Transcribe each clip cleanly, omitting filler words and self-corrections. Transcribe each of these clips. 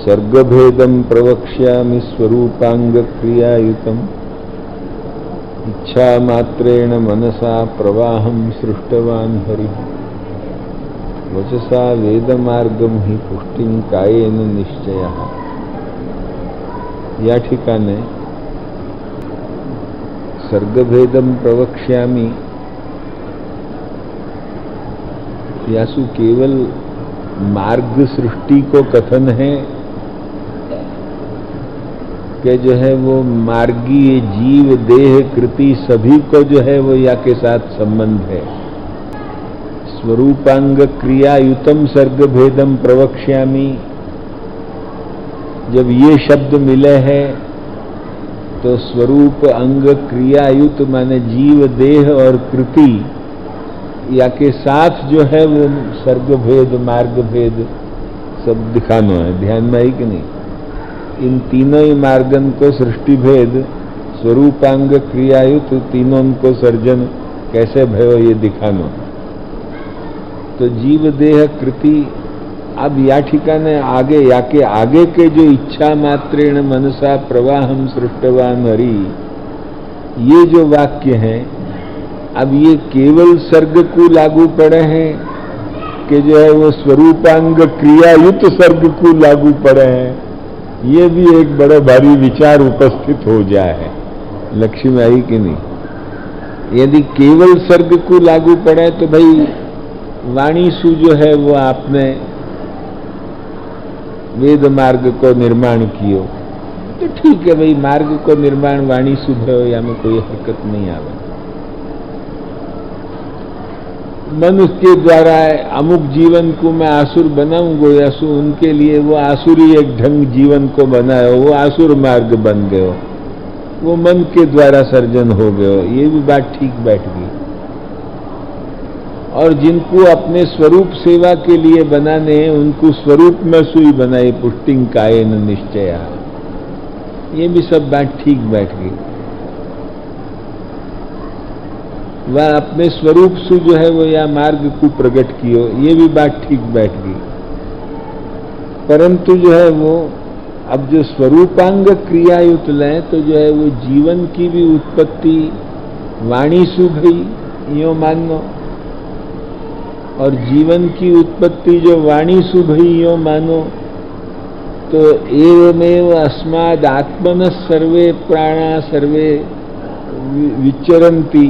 सर्गभेदं प्रवक्ष्यामि स्वरूपांगक्रियायुतम् इच्छामात्रेण मनसा प्रवाहं सृष्टवान् हरिः वचसा वेदमार्गं हि पुष्टिं कायेन निश्चयः। या ठिकाणी सर्गभेदं प्रवक्ष्यामि यासु केवल मार्ग सृष्टि को कथन है कि जो है वो मार्गीय जीव देह कृति सभी को जो है वो या के साथ संबंध है। स्वरूपांग क्रियायुतम सर्गभेदम प्रवक्ष्यामि, जब ये शब्द मिले हैं तो स्वरूप अंग क्रियायुत माने जीव देह और कृति या के साथ जो है वो सर्गभेद मार्ग भेद सब दिखाना है। ध्यान में आई कि नहीं? इन तीनों ही मार्गन को सृष्टि भेद स्वरूपांग क्रियायुत तीनों को सर्जन कैसे भयो ये दिखाना। तो जीव देह कृति अब या ठिकाने आगे या के आगे के जो इच्छा मात्रेण मनसा प्रवाहम सृष्टवान हरि, ये जो वाक्य हैं अब ये केवल सर्ग को लागू पड़े हैं कि जो है वो स्वरूपांग क्रियायुत सर्ग को लागू पड़े हैं। ये भी एक बड़ा भारी विचार उपस्थित हो जाए है। लक्ष्य में आई कि नहीं? यदि केवल सर्ग को लागू पड़े तो भाई वाणी सु जो है वो आपने वेद मार्ग को निर्माण कियो तो ठीक है भाई, मार्ग को निर्माण वाणी सु भयो या में कोई हरकत नहीं आवे। मनुष्य के द्वारा अमुक जीवन को मैं आसुर बनाऊंगो या सु उनके लिए वो आसुरी एक ढंग जीवन को बनायो, वो आसुर मार्ग बन गयो, वो मन के द्वारा सर्जन हो गयो, ये भी बात ठीक बैठ गई। और जिनको अपने स्वरूप सेवा के लिए बनाने हैं उनको स्वरूप में सुई बनाए पुष्टिंग कायेन निश्चया, ये भी सब बात ठीक बैठ गई। वह अपने स्वरूप से जो है वो या मार्ग को प्रकट कियो, ये भी बात ठीक बैठ गई। परंतु जो है वो अब जो स्वरूपांग क्रियायुत लें तो जो है वो जीवन की भी उत्पत्ति वाणी सु भई यो मानो, और जीवन की उत्पत्ति जो वाणी सु भई यो मानो तो एवमेव अस्माद आत्मनः सर्वे प्राणा सर्वे विचरन्ति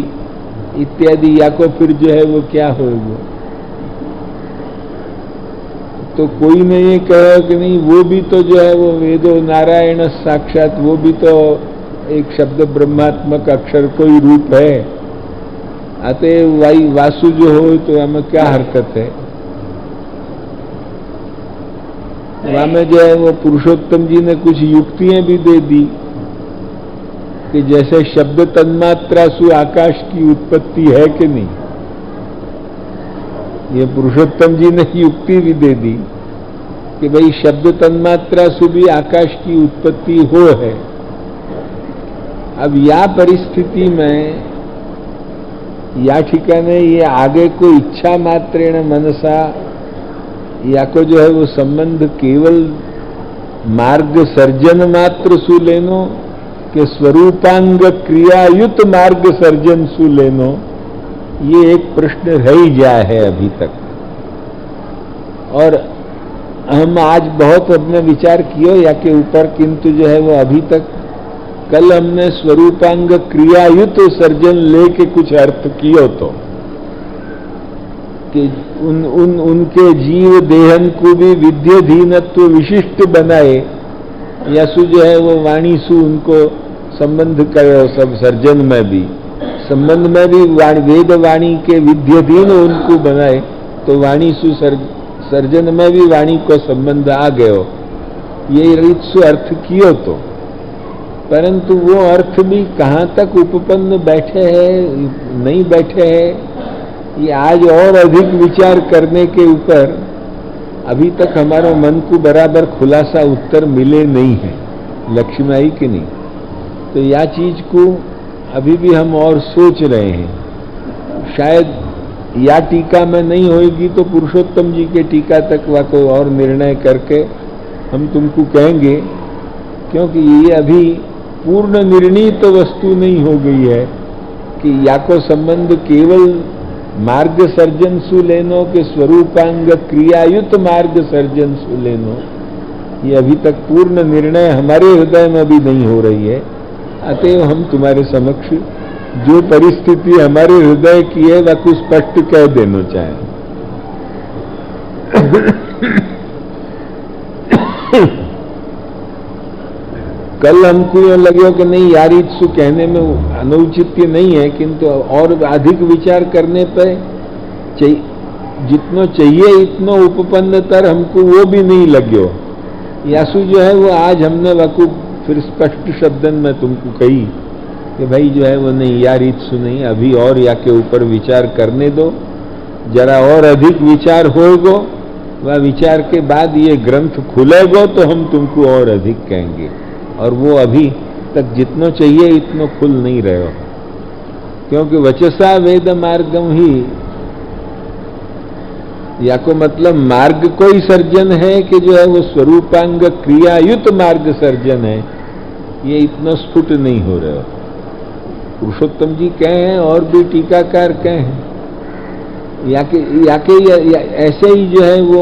इत्यादि, या को फिर जो है वो क्या होगा। तो कोई ने ये कहा कि नहीं वो भी तो जो है वो वेदो नारायण साक्षात, वो भी तो एक शब्द ब्रह्मात्मक अक्षर कोई रूप है, अतएव वाई वासु जो हो तो हमें क्या हरकत है। वहां में जो है वो पुरुषोत्तम जी ने कुछ युक्तियां भी दे दी कि जैसे शब्द तन्मात्रा सु आकाश की उत्पत्ति है कि नहीं, ये पुरुषोत्तम जी ने युक्ति भी दे दी कि भाई शब्द तन्मात्रा सु भी आकाश की उत्पत्ति हो है। अब या परिस्थिति में या ठिकाने ये आगे को इच्छा मात्रेण मनसा या को जो है वो संबंध केवल मार्ग सर्जन मात्र सु लेनो कि स्वरूपांग क्रियायुत मार्ग सर्जन सु लेनो, ये एक प्रश्न रह ही जाए है अभी तक। और हम आज बहुत अपने विचार कियो या के ऊपर, किंतु जो है वो अभी तक कल हमने स्वरूपांग क्रियायुत सर्जन लेके कुछ अर्थ कियो तो कि उनके जीव देहन को भी विद्यधीनत्व विशिष्ट बनाए या सु जो है वो वाणी सु उनको संबंध करो, सब सर्जन में भी संबंध में भी वेद वाणी के विद्यधीन उनको बनाए तो वाणी सु सर्जन में भी वाणी को संबंध आ गयो, ये रीत सु अर्थ कियो तो। परंतु वो अर्थ भी कहाँ तक उपपन्न बैठे हैं नहीं बैठे हैं, ये आज और अधिक विचार करने के ऊपर अभी तक हमारे मन को बराबर खुलासा उत्तर मिले नहीं है। लक्ष्य में आई कि नहीं? तो यह चीज को अभी भी हम और सोच रहे हैं। शायद या टीका में नहीं होगी तो पुरुषोत्तम जी के टीका तक वह कोई और निर्णय करके हम तुमको कहेंगे, क्योंकि ये अभी पूर्ण निर्णीत वस्तु नहीं हो गई है कि या को संबंध केवल मार्ग सर्जन सु लेनो के स्वरूपांग क्रियायुत मार्ग सर्जन सु लेनो, ये अभी तक पूर्ण निर्णय हमारे हृदय में भी नहीं हो रही है। अतएव हम तुम्हारे समक्ष जो परिस्थिति हमारे हृदय की है वह कुछ स्पष्ट कह देना चाहें। कल हमको यह लगे कि नहीं यार, इत्सु कहने में अनौचित्य नहीं है, किंतु और अधिक विचार करने पर जितनो चाहिए इतनो उपपन्नतर हमको वो भी नहीं लग्यो। यासु जो है वो आज हमने वकू फिर स्पष्ट शब्दन में तुमको कही कि भाई जो है वो नहीं यार, इत्सु नहीं, अभी और या के ऊपर विचार करने दो, जरा और अधिक विचार होगो, वह विचार के बाद ये ग्रंथ खुलेगो तो हम तुमको और अधिक कहेंगे। और वो अभी तक जितनो चाहिए इतनो खुल नहीं रहे हो, क्योंकि वचसा वेद मार्गम ही या को मतलब मार्ग कोई सर्जन है कि जो है वो स्वरूपांग क्रियायुत मार्ग सर्जन है, ये इतना स्फुट नहीं हो रहा। पुरुषोत्तम जी कहे हैं और भी टीकाकार कहे हैं, या ऐसे ही जो है वो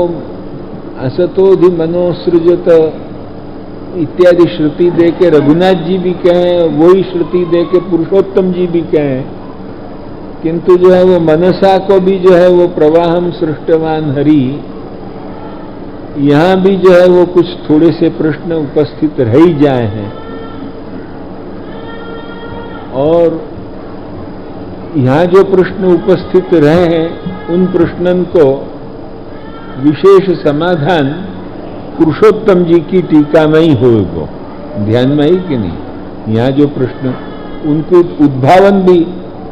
असतोधि मनोसृजत इत्यादि श्रुति दे के रघुनाथ जी भी कहे, वही श्रुति दे के पुरुषोत्तम जी भी कहे, किंतु जो है वो मनसा को भी जो है वो प्रवाहम सृष्टवान हरि, यहां भी जो है वो कुछ थोड़े से प्रश्न उपस्थित रह ही जाए हैं। और यहां जो प्रश्न उपस्थित रहे हैं उन प्रश्नन को विशेष समाधान पुरुषोत्तम जी की टीका में ही होगा, ध्यान में ही कि नहीं। यहाँ जो प्रश्न उनको उद्भावन भी,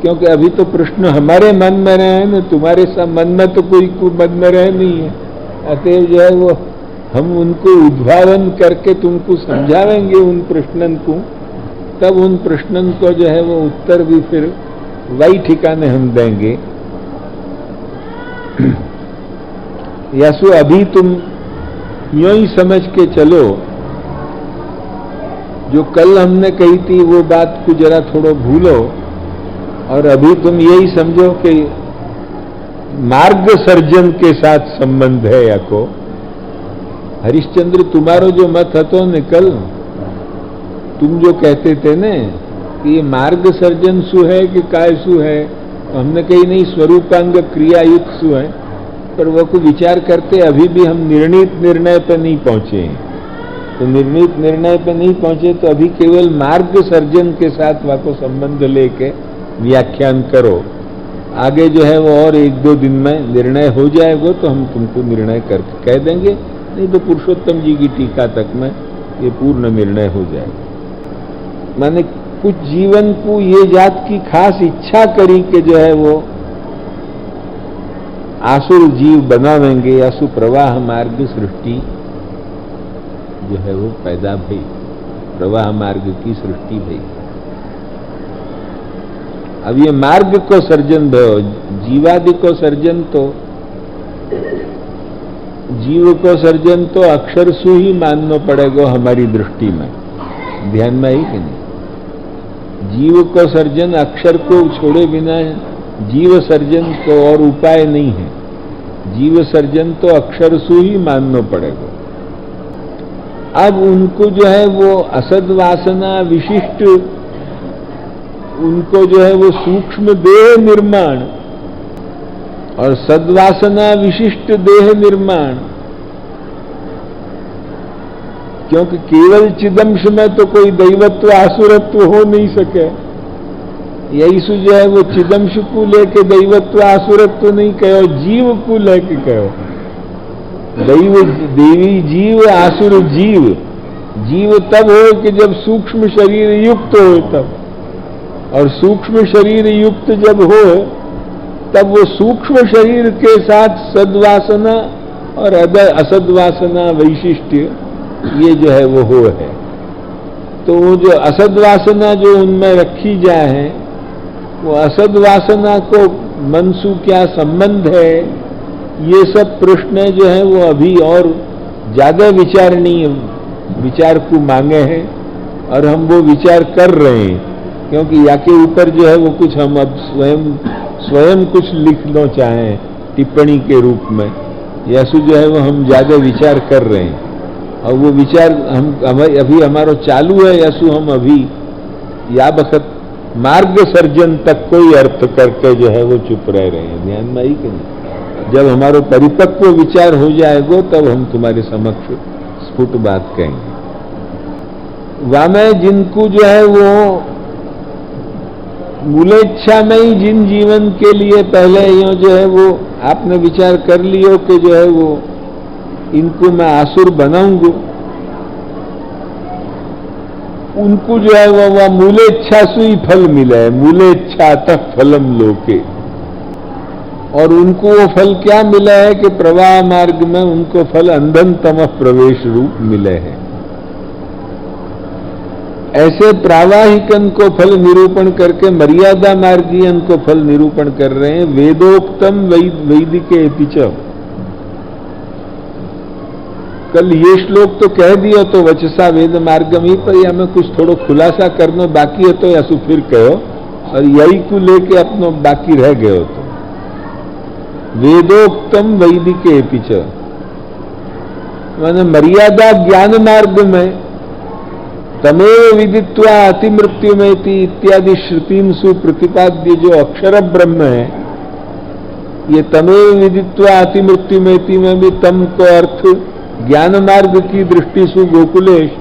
क्योंकि अभी तो प्रश्न हमारे मन में रहे न, तुम्हारे सब मन में तो कोई मन में रहे नहीं है। अतएव जो है वो हम उनको उद्भावन करके तुमको समझावेंगे उन प्रश्नन को, तब उन प्रश्नन को जो है वो उत्तर भी फिर वही ठिकाने हम देंगे। यासु अभी तुम यूं ही समझ के चलो, जो कल हमने कही थी वो बात को जरा थोड़ा भूलो, और अभी तुम यही समझो कि मार्ग सर्जन के साथ संबंध है या को। हरिश्चंद्र तुम्हारो जो मत हतो न कल, तुम जो कहते थे न कि ये मार्ग सर्जन सु है कि काय सु है, तो हमने कही नहीं स्वरूपांग क्रियायुक्त सु है, पर वो को विचार करते अभी भी हम निर्णीत निर्णय पर नहीं पहुंचे हैं। तो निर्णीत निर्णय पर नहीं पहुंचे तो अभी केवल मार्ग सर्जन के साथ वह को संबंध लेके व्याख्यान करो। आगे जो है वो और एक दो दिन में निर्णय हो जाएगा तो हम तुमको निर्णय करके कह देंगे, नहीं तो पुरुषोत्तम जी की टीका तक में ये पूर्ण निर्णय हो जाएगा। मैंने कुछ जीवन को ये जात की खास इच्छा करी कि जो है वो आसुर जीव बनावेंगे, आसु प्रवाह मार्ग सृष्टि जो है वो पैदा भई, प्रवाह मार्ग की सृष्टि भई। अब ये मार्ग को सर्जन भयो, जीवादि को सर्जन तो जीव को सर्जन तो अक्षर सु ही मानना पड़ेगा हमारी दृष्टि में, ध्यान में ही कि नहीं। जीव को सर्जन अक्षर को छोड़े बिना जीव सर्जन को और उपाय नहीं है। जीव सर्जन तो अक्षर सु ही मानना पड़ेगा। अब उनको जो है वो असद वासना विशिष्ट, उनको जो है वो सूक्ष्म देह निर्माण और सद्वासना विशिष्ट देह निर्माण, क्योंकि केवल चिदंश में तो कोई दैवत्व आसुरत्व हो नहीं सके। यही सु जो है वो चिदंश को लेके दैवत्व आसुरत्व नहीं कहो, जीव को लेके कहो। दैव देवी जीव आसुर जीव, जीव तब हो कि जब सूक्ष्म शरीर युक्त हो तब, और सूक्ष्म शरीर युक्त जब हो तब वो सूक्ष्म शरीर के साथ सद्वासना और असद्वासना वैशिष्ट्य ये जो है वो हो है। तो वो जो असद्वासना जो उनमें रखी जाए है, वो असद्वासना को मनसु क्या संबंध है, ये सब प्रश्न जो है वो अभी और ज्यादा विचारणीय विचार को मांगे हैं और हम वो विचार कर रहे हैं, क्योंकि या के ऊपर जो है वो कुछ हम अब स्वयं कुछ लिखना चाहें टिप्पणी के रूप में, यासु जो है वो हम ज्यादा विचार कर रहे हैं और वो विचार हम अभी हमारा चालू है, यासु हम अभी या बखत मार्ग सर्जन तक कोई अर्थ करके जो है वो चुप रह रहे हैं। ध्यान में आई कि नहीं? जब हमारा परिपक्व विचार हो जाएगा तब हम तुम्हारे समक्ष स्फुट बात कहेंगे। वामे जिनको जो है वो मूलेच्छा में ही जिन जीवन के लिए पहले यो जो है वो आपने विचार कर लियो कि जो है वो इनको मैं आसुर बनाऊंगा, उनको जो है वह मूलेच्छा से ही फल मिला है। मूलेच्छा तक फलम लोके, और उनको वो फल क्या मिला है कि प्रवाह मार्ग में उनको फल अंधनतम प्रवेश रूप मिले हैं। ऐसे प्रावाहिकन को फल निरूपण करके मर्यादा मार्गीयन को फल निरूपण कर रहे हैं। वेदोक्तम वैदिके पिच, कल ये श्लोक तो कह दिया तो वचसा वेद मार्गम ही, पर या में कुछ थोड़ा खुलासा करना बाकी है तो या सु फिर कहो, और यही को लेके अपनो बाकी रह गए हो तो वेदोक्तम वैदिके पिच माने मर्यादा ज्ञान मार्ग में तमेव विदित्वा अतिमृत्यु में इत्यादि श्रुतिम सु प्रतिपाद्य जो अक्षर ब्रह्म है, ये तमेव विदित्वा अतिमृत्यु में भी तम को अर्थ ज्ञान मार्ग की दृष्टि से गोकुलेश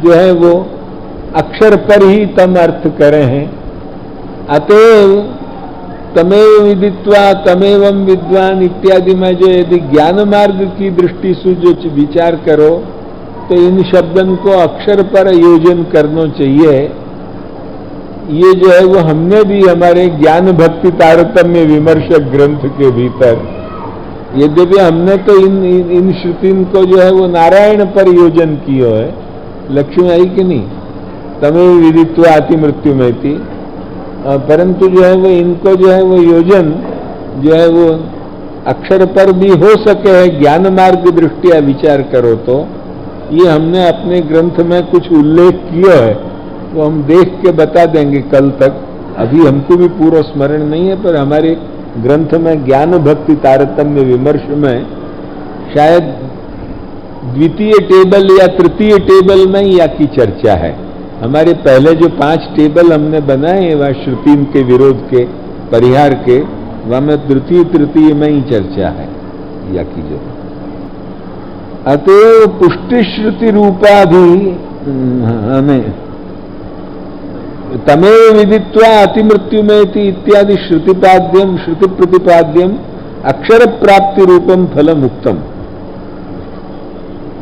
जो है वो अक्षर पर ही तम अर्थ करे हैं। अतएव तमेव विदित्वा तमेवम विद्वान इत्यादि में जो यदि ज्ञान मार्ग की दृष्टि से जो विचार करो तो इन शब्दन को अक्षर पर योजन करना चाहिए। ये जो है वो हमने भी हमारे ज्ञान भक्ति तारतम्य विमर्शक ग्रंथ के भीतर, यद्यपि हमने तो इन श्रुतिन को जो है वो नारायण पर योजन किया है। लक्ष्मी आई कि नहीं? तमेव विदित्वा अति मृत्यु में थी, परंतु जो है वो इनको जो है वो योजन जो है वो अक्षर पर भी हो सके है ज्ञान मार्ग दृष्टिया विचार करो तो, ये हमने अपने ग्रंथ में कुछ उल्लेख किया है, वो हम देख के बता देंगे कल तक। अभी हमको भी पूरा स्मरण नहीं है, पर हमारे ग्रंथ में ज्ञान भक्ति तारतम्य विमर्श में शायद द्वितीय टेबल या तृतीय टेबल में या की चर्चा है। हमारे पहले जो 5 टेबल हमने बनाए हैं वह श्रुतिम के विरोध के परिहार के, वह में तृतीय में ही चर्चा है या की जो। अतएव पुष्टि श्रुति रूपा भी हमें तमेव विदित्वा अतिमृत्यु में इत्यादि श्रुति प्रतिपाद्यम अक्षर प्राप्ति रूपम फलम उक्तम।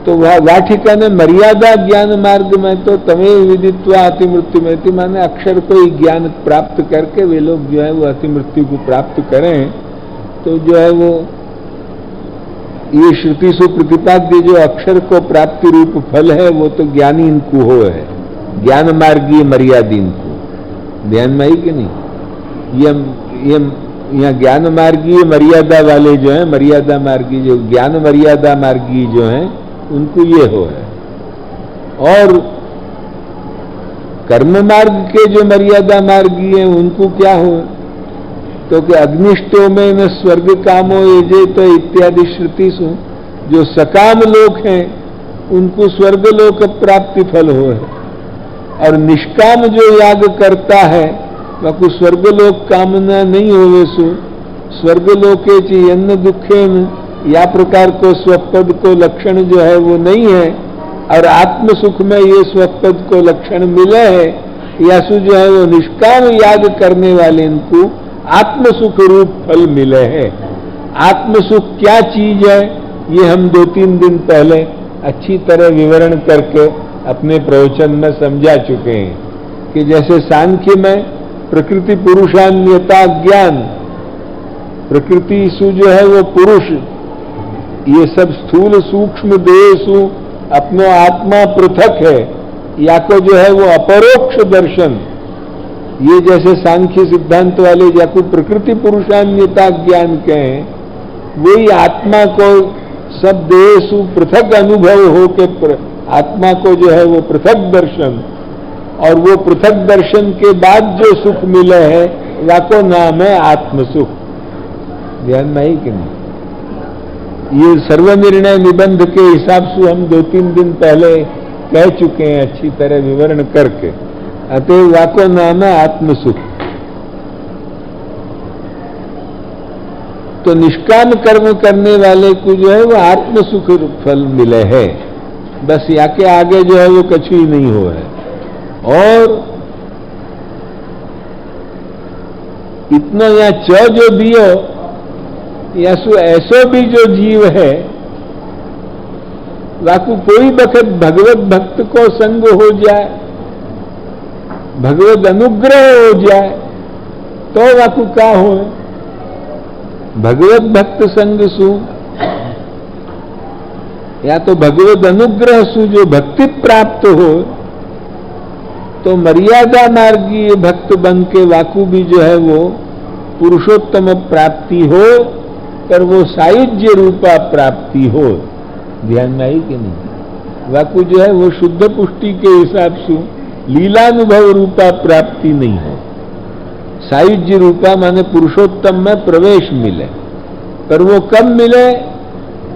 तो वह वाटिका ने मर्यादा ज्ञान मार्ग में तो तमेव विदित्वा अतिमृत्यु में माने अक्षर को ही ज्ञान प्राप्त करके वे लोग जो है वो अतिमृत्यु को प्राप्त करें, तो जो है वो ये श्रुति से प्रतिपाद्य जो अक्षर को प्राप्ति रूप फल है वो तो ज्ञानी इनको हो है, ज्ञान मार्गीय मर्यादीन को। ध्यान में आई कि नहीं? ये यहाँ ज्ञान मार्गीय मर्यादा वाले जो है, मर्यादा मार्गी जो ज्ञान मर्यादा मार्गी जो है उनको ये हो है। और कर्म मार्ग के जो मर्यादा मार्गी है उनको क्या हो, तो कि अग्निष्टो में न स्वर्ग कामो ये तो इत्यादि श्रुति सु जो सकाम लोक हैं उनको स्वर्ग लोक प्राप्ति फल हो है, और निष्काम जो याग करता है वह को स्वर्गलोक कामना नहीं होवे सु स्वर्गलोके च यन्न दुखेन या प्रकार को स्वपद को लक्षण जो है वो नहीं है, और आत्म सुख में ये स्वपद को लक्षण मिले है, या सु जो है वो निष्काम याग करने वाले इनको आत्म सुख रूप फल मिले है। आत्म सुख क्या चीज है ये हम 2-3 दिन पहले अच्छी तरह विवरण करके अपने प्रवचन में समझा चुके हैं कि जैसे सांख्य में प्रकृति पुरुषान्यता ज्ञान, प्रकृति सु जो है वो पुरुष ये सब स्थूल सूक्ष्म देह सु अपनो आत्मा पृथक है, या को जो है वो अपरोक्ष दर्शन, ये जैसे सांख्य सिद्धांत वाले या को प्रकृति पुरुषान्यता ज्ञान कहें, वही आत्मा को सब देशु पृथक अनुभव हो के आत्मा को जो है वो पृथक दर्शन, और वो पृथक दर्शन के बाद जो सुख मिले है वाको नाम है आत्म सुख। ध्यान में आई कि नहीं? ये सर्वनिर्णय निबंध के हिसाब से हम 2-3 दिन पहले कह चुके हैं अच्छी तरह विवरण करके। अतः वाको नाम है आत्म सुख। तो निष्काम कर्म करने वाले को जो है वो आत्म सुख फल मिले है, बस या के आगे जो है वो कछु ही नहीं हो है। और इतना या च जो दियो या सु ऐसो भी जो जीव है वाकु कोई बखत भगवत भक्त को संग हो जाए, भगवत अनुग्रह हो जाए तो वाकु का हो। भगवत भक्त संग सु या तो भगवत अनुग्रह सु जो भक्ति प्राप्त हो तो मर्यादा मार्गीय भक्त बन के वाकु भी जो है वो पुरुषोत्तम प्राप्ति हो, पर वो सायुज्य रूपा प्राप्ति हो। ध्यान में आई कि नहीं? वाकु जो है वो शुद्ध पुष्टि के हिसाब से लीलानुभव रूपा प्राप्ति नहीं हो। सायुज्य रूपा माने पुरुषोत्तम में प्रवेश मिले, पर वो कब मिले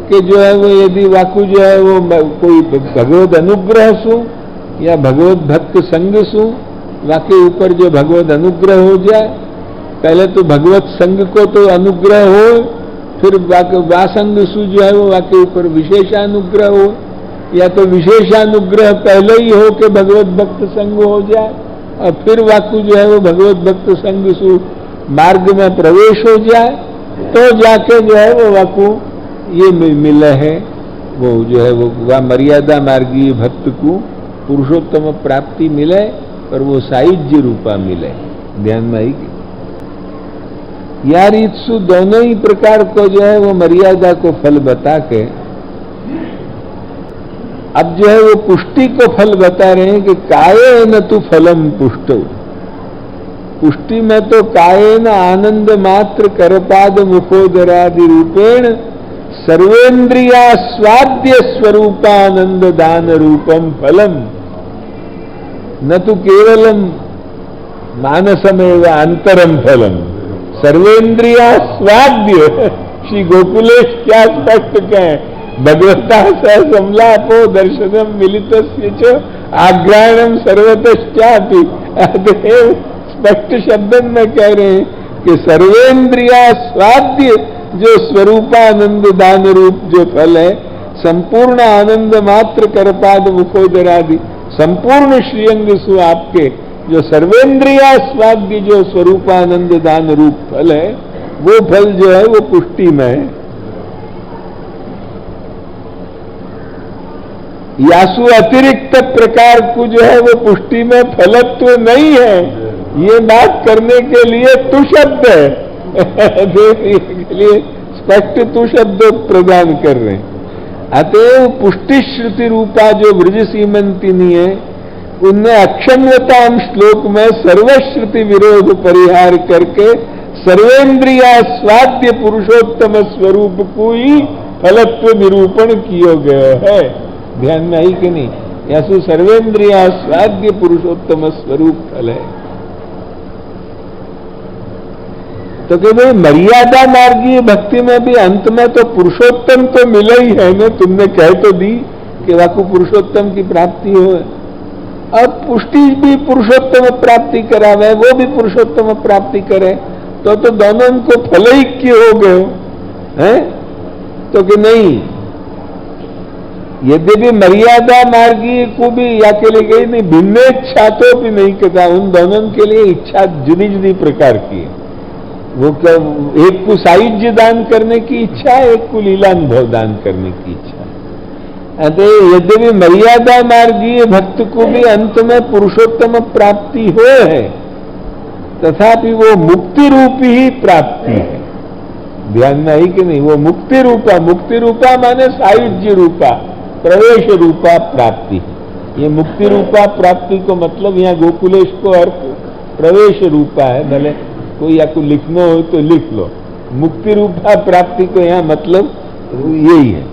कि जो है वो यदि वाकु जो है वो कोई भगवत अनुग्रह सु या भगवत भक्त संग सु वाके ऊपर जो भगवत अनुग्रह हो जाए। पहले तो भगवत संग को तो अनुग्रह हो, फिर वासंग सु जो है वो वाके ऊपर विशेषानुग्रह हो, या तो विशेषानुग्रह पहले ही हो कि भगवत भक्त संग हो जाए और फिर वाकु जो है वो भगवत भक्त संग सु मार्ग में प्रवेश हो जाए, तो जाके जो है वो वाकु ये मिले है वो जो है वो मर्यादा मार्गीय भक्त को पुरुषोत्तम प्राप्ति मिले, पर वो सायुज्य रूपा मिले। ध्यान में आई? या रीतसु दोनों ही प्रकार को जो है वो मर्यादा को फल बता के अब जो है वो पुष्टि को फल बता रहे हैं कि कायेन तु फलम पुष्टो। पुष्टि में तो कायेन आनंद मात्र करपाद मुखोदरादि रूपेण सर्वेन्द्रिया स्वाद्य स्वरूपानंद दान रूपम फलम न तो केवलम मानसमेव अंतरम फलम। सर्वेन्द्रिया स्वाद्य श्री गोकुलेश क्या स्पष्ट कहें, भगवता समलापो दर्शनम मिलितस्य च आग्राणम सर्वतश्चापि। अतएव स्पष्ट शब्दन में कह रहे हैं कि सर्वेन्द्रिया स्वाद्य जो स्वरूपानंद दान रूप जो फल है, संपूर्ण आनंद मात्र करपाद मुखोदरादि संपूर्ण श्रीअंग सु आपके जो सर्वेन्द्रिया स्वाद्य जो स्वरूपानंद दान रूप फल है, वो फल जो है वो पुष्टि में है। यासु अतिरिक्त प्रकार को जो है वो पुष्टि में फलत्व नहीं है, ये बात करने के लिए तु शब्द है के लिए स्पष्ट तु शब्द प्रदान कर रहे हैं। अतएव पुष्टि श्रुति रूपा जो ब्रज सीमंतिनी है, उनने अक्षम्यताम श्लोक में सर्वश्रुति विरोध परिहार करके सर्वेन्द्रिया स्वाद्य पुरुषोत्तम स्वरूप को ही फलत्व निरूपण किया गया है। ध्यान में आई कि नहीं? यासु सर्वेन्द्रिया स्वाद्य पुरुषोत्तम स्वरूप फल है। तो कि भाई मर्यादा मार्गीय भक्ति में भी अंत में तो पुरुषोत्तम तो मिला ही है ना। तुमने कह तो दी कि वाकु पुरुषोत्तम की प्राप्ति हो, अब पुष्टि भी पुरुषोत्तम प्राप्ति करावे, वो भी पुरुषोत्तम प्राप्ति करे, तो दोनों को फल ही क्यों हो गए हैं? तो कि नहीं, यद्यपि मर्यादा मार्गी को भी या के लिए गई नहीं, भिन्न इच्छा तो भी नहीं कहता, उन दोनों के लिए इच्छा जुदी जुदी प्रकार की है। वो क्या, एक को सायुज्य दान करने की इच्छा है, एक को लीलानुभव दान करने की इच्छा है। अतः यद्यपि मर्यादा मार्गीय भक्त को भी अंत में पुरुषोत्तम प्राप्ति हो है, तथापि वो मुक्ति रूपी ही प्राप्ति है। ध्यान में आई कि नहीं? वो मुक्ति रूपा माने सायुज्य रूपा प्रवेश रूपा प्राप्ति। ये मुक्ति रूपा प्राप्ति को मतलब यहाँ गोकुलेश को अर्थ प्रवेश रूपा है। भले कोई या कोई लिखना हो तो लिख लो, मुक्ति रूपा प्राप्ति को यहाँ मतलब यही है।